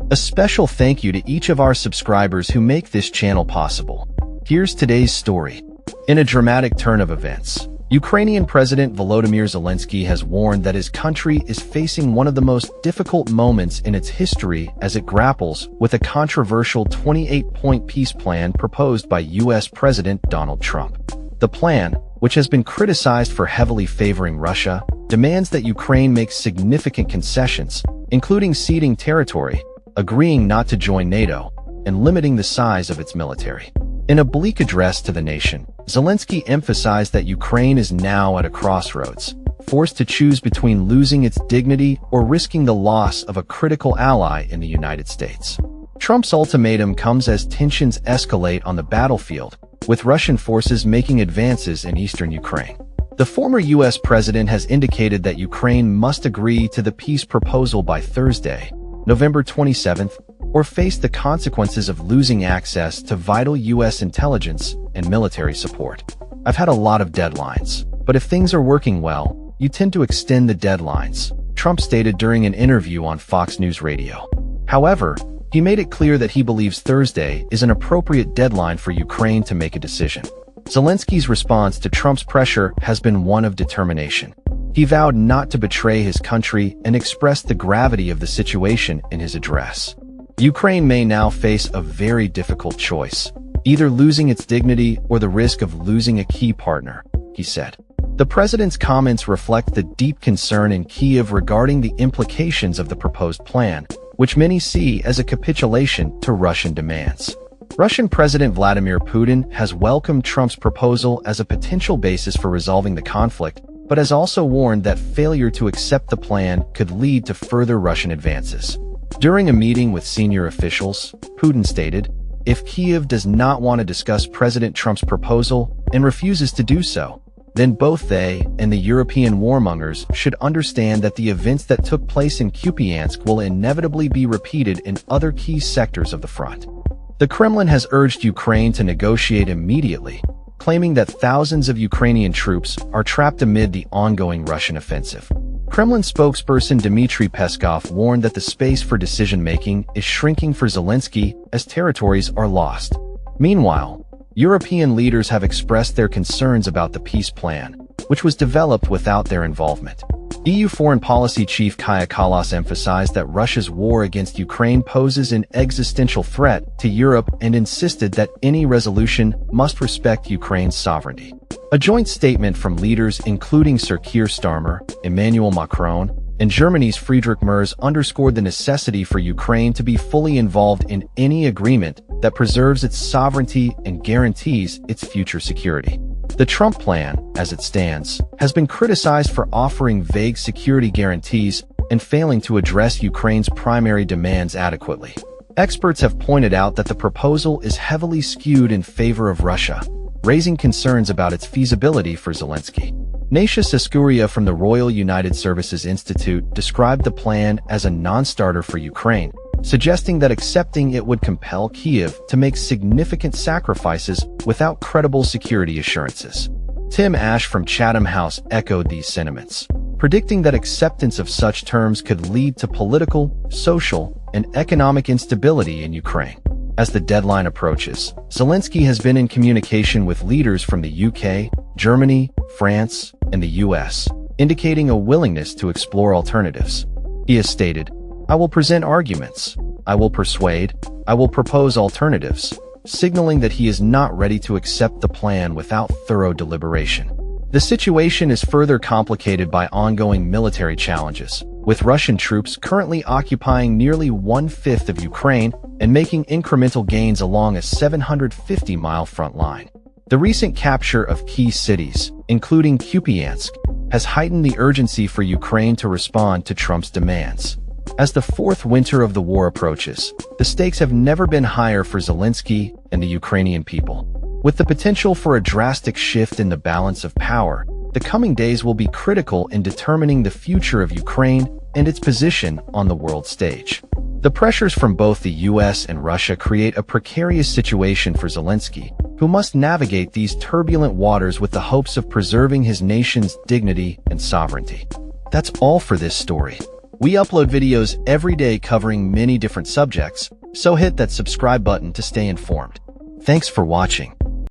A special thank you to each of our subscribers who make this channel possible. Here's today's story. In a dramatic turn of events, Ukrainian President Volodymyr Zelensky has warned that his country is facing one of the most difficult moments in its history as it grapples with a controversial 28-point peace plan proposed by U.S. President Donald Trump. The plan, which has been criticized for heavily favoring Russia, demands that Ukraine make significant concessions, including ceding territory, agreeing not to join NATO, and limiting the size of its military. In a bleak address to the nation, Zelensky emphasized that Ukraine is now at a crossroads, forced to choose between losing its dignity or risking the loss of a critical ally in the United States. Trump's ultimatum comes as tensions escalate on the battlefield, with Russian forces making advances in eastern Ukraine. The former U.S. president has indicated that Ukraine must agree to the peace proposal by Thursday, November 27th, or face the consequences of losing access to vital U.S. intelligence and military support. I've had a lot of deadlines, but if things are working well, you tend to extend the deadlines, Trump stated during an interview on Fox News Radio. However, he made it clear that he believes Thursday is an appropriate deadline for Ukraine to make a decision. Zelensky's response to Trump's pressure has been one of determination. He vowed not to betray his country and expressed the gravity of the situation in his address. Ukraine may now face a very difficult choice, either losing its dignity or the risk of losing a key partner, he said. The president's comments reflect the deep concern in Kyiv regarding the implications of the proposed plan, which many see as a capitulation to Russian demands. Russian President Vladimir Putin has welcomed Trump's proposal as a potential basis for resolving the conflict, but has also warned that failure to accept the plan could lead to further Russian advances. During a meeting with senior officials, Putin stated, "If Kyiv does not want to discuss President Trump's proposal and refuses to do so, then both they and the European warmongers should understand that the events that took place in Kupiansk will inevitably be repeated in other key sectors of the front." The Kremlin has urged Ukraine to negotiate immediately, claiming that thousands of Ukrainian troops are trapped amid the ongoing Russian offensive. Kremlin spokesperson Dmitry Peskov warned that the space for decision-making is shrinking for Zelensky as territories are lost. Meanwhile, European leaders have expressed their concerns about the peace plan, which was developed without their involvement. EU Foreign Policy Chief Kaja Kallas emphasized that Russia's war against Ukraine poses an existential threat to Europe and insisted that any resolution must respect Ukraine's sovereignty. A joint statement from leaders including Sir Keir Starmer, Emmanuel Macron, and Germany's Friedrich Merz underscored the necessity for Ukraine to be fully involved in any agreement that preserves its sovereignty and guarantees its future security. The Trump plan, as it stands, has been criticized for offering vague security guarantees and failing to address Ukraine's primary demands adequately. Experts have pointed out that the proposal is heavily skewed in favor of Russia, raising concerns about its feasibility for Zelensky. Naisha Seskuria from the Royal United Services Institute described the plan as a non-starter for Ukraine, suggesting that accepting it would compel Kyiv to make significant sacrifices without credible security assurances. Tim Ash from Chatham House echoed these sentiments, predicting that acceptance of such terms could lead to political, social, and economic instability in Ukraine. As the deadline approaches, Zelensky has been in communication with leaders from the UK, Germany, France, and the US, indicating a willingness to explore alternatives. He has stated, "I will present arguments, I will persuade, I will propose alternatives," signaling that he is not ready to accept the plan without thorough deliberation. The situation is further complicated by ongoing military challenges, with Russian troops currently occupying nearly one-fifth of Ukraine and making incremental gains along a 750-mile front line. The recent capture of key cities, including Kupiansk, has heightened the urgency for Ukraine to respond to Trump's demands. As the fourth winter of the war approaches, the stakes have never been higher for Zelensky and the Ukrainian people. With the potential for a drastic shift in the balance of power, the coming days will be critical in determining the future of Ukraine and its position on the world stage. The pressures from both the US and Russia create a precarious situation for Zelensky, who must navigate these turbulent waters with the hopes of preserving his nation's dignity and sovereignty. That's all for this story. We upload videos every day covering many different subjects, so hit that subscribe button to stay informed. Thanks for watching.